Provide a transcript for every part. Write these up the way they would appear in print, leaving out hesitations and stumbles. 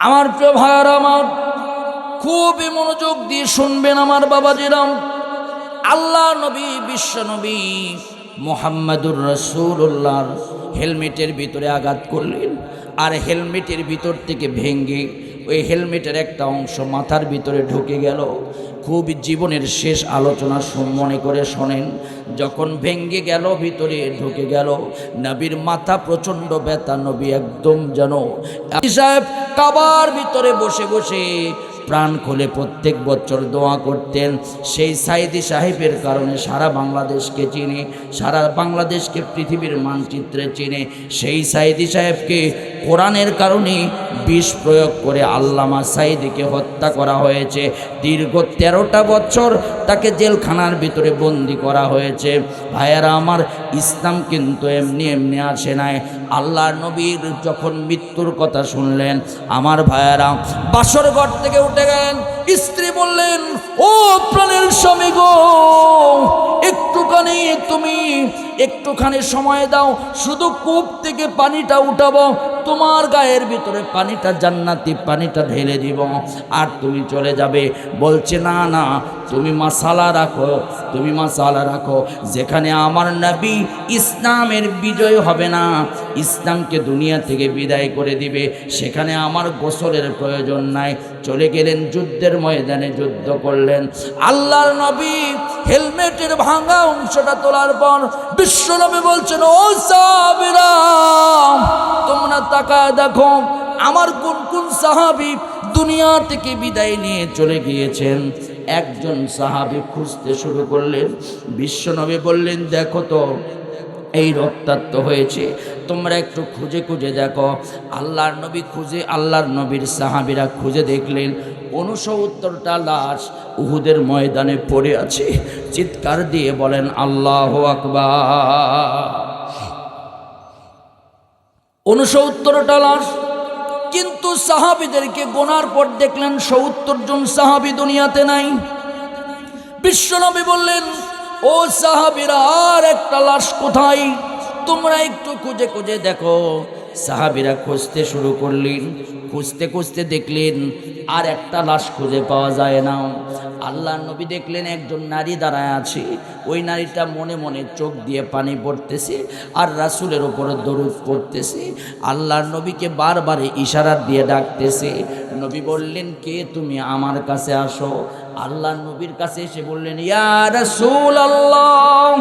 আমার প্রিয় ভাইয়ারা আমার, খুবই মনোযোগ দিয়ে শুনবেন আমার বাবাজিরাম। আল্লাহ নবী, বিশ্ব নবী মুহাম্মাদুর রাসূলুল্লাহর হেলমেটের ভিতরে আঘাত করলেন, আর হেলমেটের ভিতর থেকে ভেঙে ওই হেলমেটের একটা অংশ মাথার ভিতরে ঢুকে গেল। খুব জীবনের শেষ আলোচনা মনে করে শোনেন। যখন ভেঙে গেল, ভিতরে ঢুকে গেল, নবীর মাথা প্রচণ্ড ব্যথা। নবী একদম যেন সাহেব কাবার ভিতরে বসে বসে প্রাণ খুলে প্রত্যেক বছর দোয়া করতেন। সেই সাইদি সাহেবের কারণে সারা বাংলাদেশকে চিনে, সারা বাংলাদেশকে পৃথিবীর মানচিত্রে চিনে। সেই সাইদি সাহেবকে কোরআনের কারণে বিষ প্রয়োগ করে আল্লামা সাইদিকে হত্যা করা হয়েছে। দীর্ঘ 13টা বছর তাকে জেলখানার ভিতরে বন্দি করা হয়েছে। ভাইয়ারা আমার, ইসলাম কিন্তু এমনি এমনি আসে নাই। আল্লাহর নবীর যখন মৃত্যুর কথা শুনলেন, আমার ভাইয়ারা বাসর ঘর থেকে উঠে গেলেন। স্ত্রী বললেন, ও প্রাণের স্বামী গো, একটুখানি সময় দাও, শুধু কূপ থেকে পানিটা উঠাবো, তোমার গায়ের ভিতরে পানিটা জান্নাতি পানিটা ঢেলে দিব, আর তুমি চলে যাবে। বলছে, না না, তুমি মাসালা রাখো, তুমি মাসালা রাখো। যেখানে আমার নবী ইসলামের বিজয় হবে না, ইসলামকে দুনিয়া থেকে বিদায় করে দিবে, সেখানে আমার গোসলের প্রয়োজন নাই। চলে গেলেন যুদ্ধের ময়দানে, যুদ্ধ করলেন। আল্লাহর নবী হেলমেটের ভাঙা অংশটা তোলার পর বিশ্বনবী বলছেন, ও সাহাবীরা, তোমরা তাকায় দেখো আমার কোন কোন সাহাবী দুনিয়া থেকে বিদায় নিয়ে চলে গিয়েছেন। একজন সাহাবী খুঁজতে শুরু করলেন। বিশ্বনবী বললেন, দেখো তো এই রক্তাক্ত হয়েছে, তোমরা একটু খুঁজে খুঁজে দেখো। আল্লাহর নবী খুঁজে, আল্লাহর নবীর সাহাবীরা খুঁজে দেখলেন 69টা লাশ উহুদের ময়দানে পড়ে আছে। চিৎকার দিয়ে বলেন আল্লাহু আকবার। 69টা লাশ। কিন্তু সাহাবীদেরকে গোনার পর দেখলেন 70 জন সাহাবী দুনিয়াতে নাই। বিশ্বনবী বললেন, ও সাহাবীরা, আর একটা লাশ কোথায়? তোমরা একটু খুঁজে খুঁজে দেখো। সাহাবীরা খুঁজতে শুরু করলেন। খুঁজতে খুঁজতে দেখলেন আর একটা লাশ খুঁজে পাওয়া যায় না। আল্লাহর নবী দেখলেন একজন নারী দাঁড়ায় আছে। ওই নারীটা মনে মনে চোখ দিয়ে পানি পড়তেছে আর রাসূলের উপরে দরুদ পড়তেছে। আল্লাহর নবীকে বারবার ইশারা দিয়ে ডাকতেছে। নবী বললেন, কে তুমি? আমার কাছে আসো। আল্লাহর নবীর কাছে এসে বললেন, ইয়া রাসূলুল্লাহ,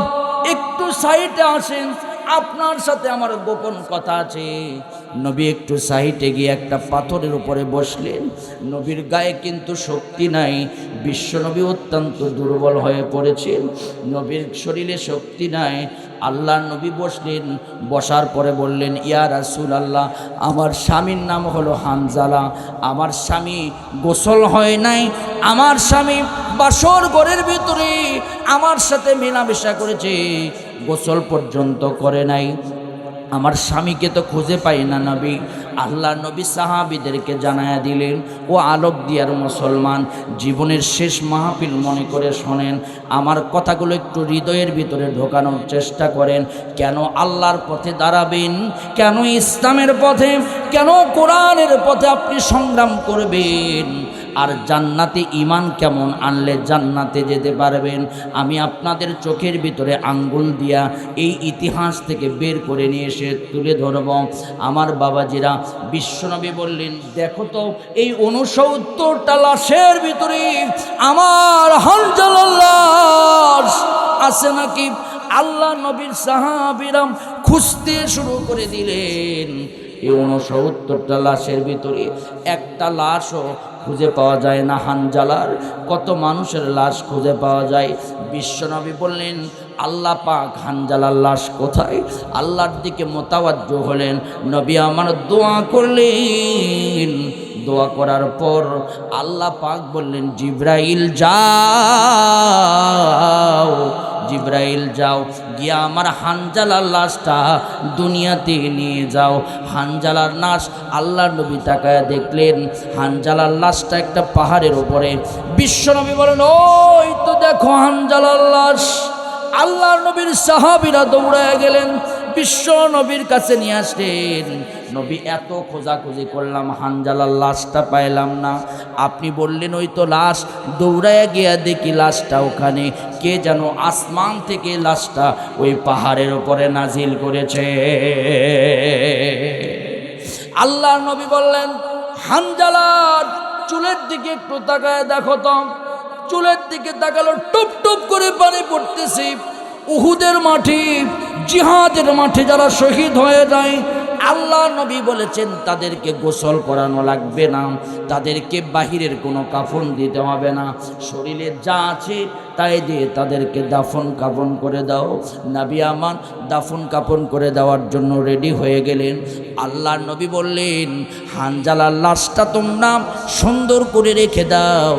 একটু সাইডে আসেন, আপনার সাথে আমার গোপন কথা আছে। নবী একটু সাইডে গিয়ে একটা পাথরের উপরে বসলেন। নবীর গায়ে কিন্তু শক্তি নাই। বিশ্বনবী অত্যন্ত দুর্বল হয়ে পড়েছেন, নবীর শরীরে শক্তি নাই। আল্লাহর নবী বসলেন। বসার পরে বললেন, ইয়া রাসূলুল্লাহ, আমার স্বামীর নাম হলো হানজালা। আমার স্বামী গোসল হয় নাই, আমার স্বামী বাসর ঘরের ভিতরে আমার সাথে মেলামেশা করেছে, গোসল পর্যন্ত করে নাই। আমার স্বামীকে তো খুঁজে পাই না নবী। আল্লাহ নবী সাহাবীদেরকে জানায়া দিলেন, ও আলোক দিয়ার মুসলমান, জীবনের শেষ মাহফিল মনে করে শোনেন, আমার কথাগুলো একটু হৃদয়ের ভিতরে ঢোকানোর চেষ্টা করেন। কেন আল্লাহর পথে দাঁড়াবেন? কেন ইসলামের পথে, কেন কোরআনের পথে আপনি সংগ্রাম করবেন? আর জান্নাতে ঈমান কেমন আনলে জান্নাতে যেতে পারবেন? আমি আপনাদের চোখের ভিতরে আঙ্গুল দিয়া এই ইতিহাস থেকে বের করে নিয়ে এসে তুলে ধরব। আমার বাবাজিরা, বিশ্বনবী বললেন, দেখো তো এই 69টা লাশের ভিতরে আমার হানজালার লাশ আছে নাকি? আল্লাহ নবীর সাহাবীরা খুঁজতে শুরু করে দিলেন। এই 69টা লাশের ভিতরে একটা লাশও খুঁজে পাওয়া যায় না হানজালার। কত মানুষের লাশ খুঁজে পাওয়া যায়। বিশ্বনবী বললেন, আল্লাহ পাক হানজালার লাশ কোথায়? আল্লাহর দিকে মোতাওয়াজ্জো হলেন। নবী আমার দোয়া করলেন। দোয়া করার পর আল্লাহ পাক বললেন, জিবরাইল যাও, জিবরাইল যাও, গিয়া আমার হানজালার লাশটা দুনিয়াতে নিয়ে যাও। হানজালার লাশ, আল্লাহর নবী তাকায়া দেখলেন হানজালার লাশটা একটা পাহাড়ের উপরে। বিশ্বনবী বলেন, ওই তো দেখো হানজালার লাশ। আল্লাহর নবীর সাহাবীরা দৌড়ায় গেলেন, বিশ্ব নবীর কাছে নিয়ে আসলেন। নবী এত খোঁজাখুঁজি করলাম, হানজালার লাশটা পাইলাম না। আপনি বললেন ওই তো লাশ, দৌড়ায় গিয়া দেখি লাশটা ওখানে। কে যেন আসমান থেকে লাশটা ওই পাহাড়ের উপরে নাজিল করেছে। আল্লাহর নবী বললেন, হানজালার চুলের দিকে একটু তাকায় দেখো তো। চুলের দিকে তাকালো, টুপ টুপ করে পানি পড়তেছে। উহুদের মাঠে, জিহাদের মাঠে যারা শহীদ হয়ে যায়, আল্লাহ নবী বলেছেন তাদেরকে গোসল করানো লাগবে না, তাদেরকে বাহিরের কোনো কাফন দিতে হবে না, শরীরে যা আছে তাই দিয়ে তাদেরকে দাফন কাফন করে দাও। নবী আমার দাফন কাফন করে দেওয়ার জন্য রেডি হয়ে গেলেন। আল্লাহ নবী বললেন, হানজালার লাশটা তোমরা সুন্দর করে রেখে দাও,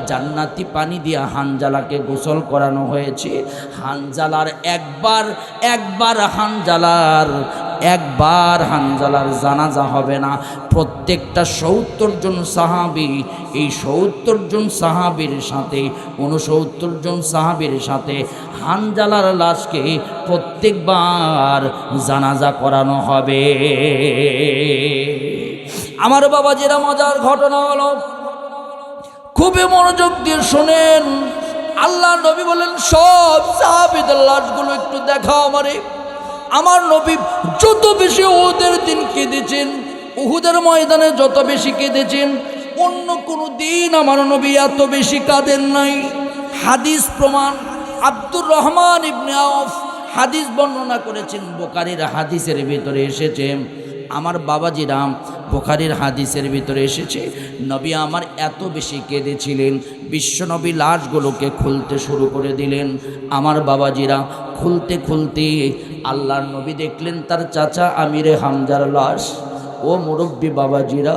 জান্নাতি পানি দিয়া হানজালাকে গোসল করানো হয়েছে। হানজালার একবার হানজালার জানাজা হবে না। প্রত্যেকটা ৭০ জন সাহাবী, এই ৭০ জন সাহাবীর সাথে ৬৯ জন সাহাবীর সাথে হানজালার লাশকে প্রত্যেকবার জানাজা করানো হবে। আমার বাবাজিরা, মজার ঘটনা হলো, খুবই মনোযোগ দিয়ে শোনেন। আল্লাহ নবী বলেন, সব সাহাবীদের লাশগুলো একটু দেখাও আমারে। আমার নবী যত বেশি উহুদের দিন কেঁদেছেন, উহুদের ময়দানে যত বেশি কেঁদেছেন, অন্য কোনো দিন আমার নবী এত বেশি কাঁদেন নাই। হাদিস প্রমাণ, আব্দুর রহমান ইবনে আউফ হাদিস বর্ণনা করেছেন, বুখারীর হাদিসের ভিতরে এসেছে। আমার বাবাজিরাম, বুখারীর হাদিসের ভিতরে এসেছে, নবী আমার এত বেশি কেঁদেছিলেন, বিশ্বনবী লাশগুলোকে খুলতে শুরু করে দিলেন। আমার বাবাজিরা খুলতে খুলতে আল্লাহর নবী দেখলেন তার চাচা আমিরে হামজার লাশ। ও মুরব্বী বাবাজিরা,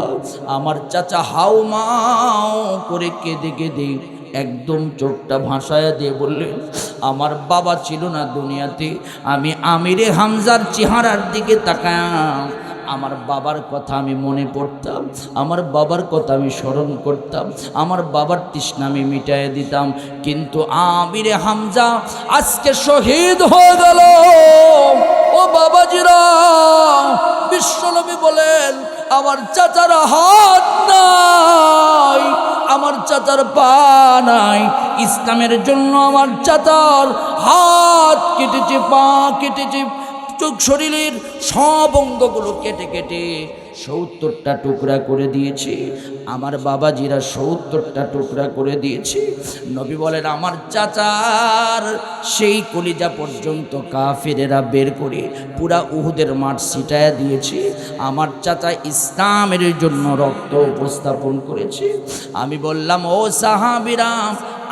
আমার চাচা হাউ মাউ করে কেঁদে কেঁদে একদম চোখটা ভাসায়া দিয়ে বললেন, আমার বাবা ছিল না দুনিয়াতে, আমি আমিরে হামজার চেহারার দিকে তাকায়াম, আমার বাবার কথা আমি মনে পড়তাম, আমার বাবার কথা আমি স্মরণ করতাম, আমার বাবার তৃষ্ণা আমি মিটাইয়া দিতাম। কিন্তু আমিরে হামজা আজকে শহীদ হয়ে গেল। ও বাবাজিরা, বিশ্বনবী বলেন, আমার চাচার হাত নাই, আমার চাচার পা নাই, ইসলামের জন্য আমার চাচার হাত কেটেছে, পা কেটেছে, চোখ, শরীরের সব অঙ্গগুলো কেটে কেটে ৭০টা টুকরা করে দিয়েছে। আমার বাবাজিরা ৭০টা টুকরা করে দিয়েছে। নবী বলেন, আমার চাচার সেই কলিজা পর্যন্ত কাফেরেরা বের করে পুরা উহুদের মাঠ ছিটায়া দিয়েছে। আমার চাচা ইসলামের জন্য রক্ত উপস্থাপন করেছে। আমি বললাম, ও সাহাবীরা,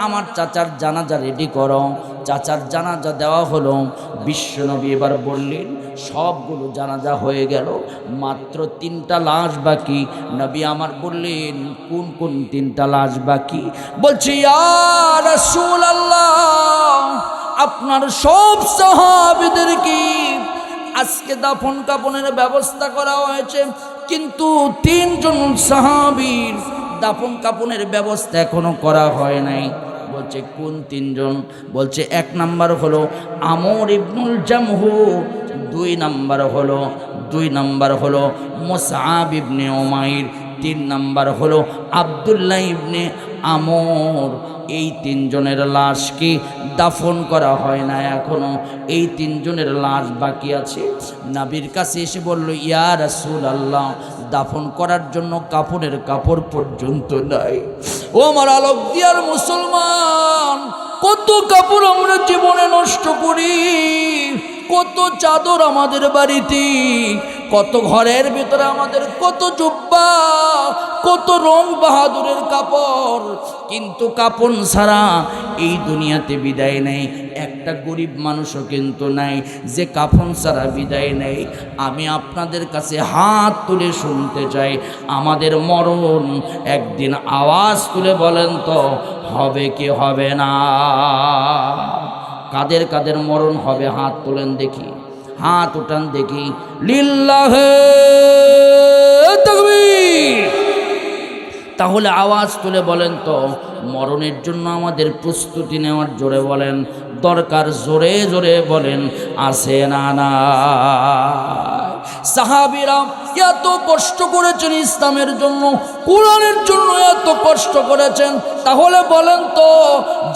আমার চাচার জানাজা রেডি করো। চাচার জানাজা দেওয়া হলো। বিশ্বনবী এবার বললেন, সবগুলো জানাজা হয়ে গেল, মাত্র 3টা লাশ বাকি। নবী আমার বললেন, কোন কোন 3টা লাশ বাকি? বলছে, ইয়া রাসূলুল্লাহ, আপনার সব সাহাবীদেরকে আজকে দাফন কাফনের ব্যবস্থা করা হয়েছে, কিন্তু 3 জন সাহাবীর দাফন কাফনের ব্যবস্থা এখনো করা হয় নাই। বলছে, কোন 3 জন? বলছে, 1 নাম্বার হলো আমর ইবনুল জামহু, 2 নাম্বার হলো মুসআব ইবনে উমাইর, 3 নাম্বার হলো আব্দুল্লাহ ইবনে আমর। এই 3 জনের লাশকে দাফন করা হয় না এখনো, এই 3 জনের লাশ বাকি আছে। নবীর কাছে এসে বলল, ইয়া রাসূলুল্লাহ, দাফন করার জন্য কাপড়ের কাপড় পর্যন্ত নাই। ও আমার আলোক দিয়ার মুসলমান, কত কাপড় আমরা জীবনে নষ্ট করি, কত চাদর আমাদের বাড়িতে, কত ঘরের ভিতরে আমাদের কত জুব্বা, কত রং বাহাদুরের কাপড়, কিন্তু কাপড় ছাড়া এই দুনিয়াতে বিদায় নেই। একটা গরিব মানুষও কিন্তু নাই যে কাফন ছাড়া বিদায় নেই। আমি আপনাদের কাছে হাত তুলে শুনতে চাই, আমাদের মরণ একদিন আওয়াজ তুলে বলেন তো, হবে কি হবে না? কাদের কাদের মরণ হবে? হাত তোলেন দেখি, হাত উঠান দেখি। লিল্লাহে তাকবীর। তাহলে আওয়াজ তুলে বলেন তো, মরণের জন্য আমাদের প্রস্তুতি নেওয়ার, জোরে বলেন, দরকার? জোরে জোরে বলেন, আছে না না? সাহাবীরা এত কষ্ট করেছেন ইসলামের জন্য, কোরআনের জন্য এত কষ্ট করেছেন, তাহলে বলেন তো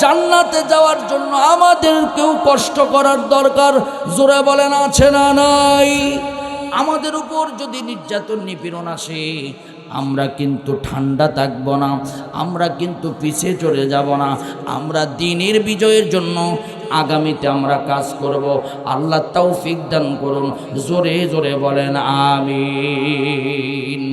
জান্নাতে যাওয়ার জন্য আমাদেরকেও কষ্ট করার দরকার? জোরে বলেন, আছে না নাই? আমাদের উপর যদি নির্যাতন নিপীড়ন আসে, আমরা কিন্তু ঠান্ডা থাকবো না, আমরা কিন্তু পিছিয়ে চলে যাব না। আমরা দ্বীনের বিজয়ের জন্য আগামীতে আমরা কাজ করব। আল্লাহ তৌফিক দান করুন। জোরে জোরে বলেন আমিন।